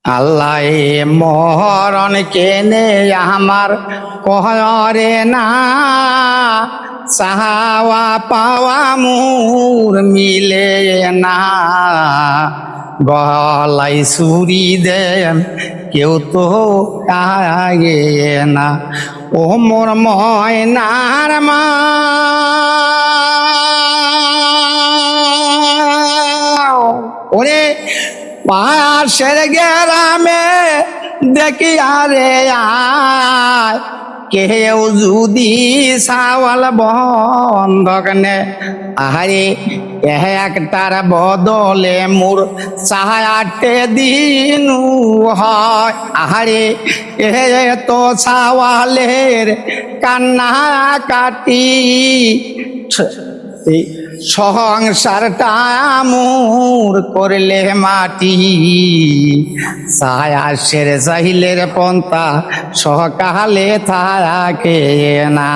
আল্লাহ মরণ কেনে আমার কহরে না, চাহাওয়া পাওয়া মুর মিলে না। গলাই সুরি দেন কেউ তো আগে না, ও মোর ময়নার মা। ওরে পাশের গ্রামে দেখি আরে আয়, কেউ যদি সাওয়াল বন্ধক নে, আহারে একটার বদলে মোর 4-8 দিন হয়। আহারে তো সাওয়ালের কান্না কাটি, সংসারটা মোর করলে মাটি। সায়াসের চাহিলের পন্থা সকালে থাকে না।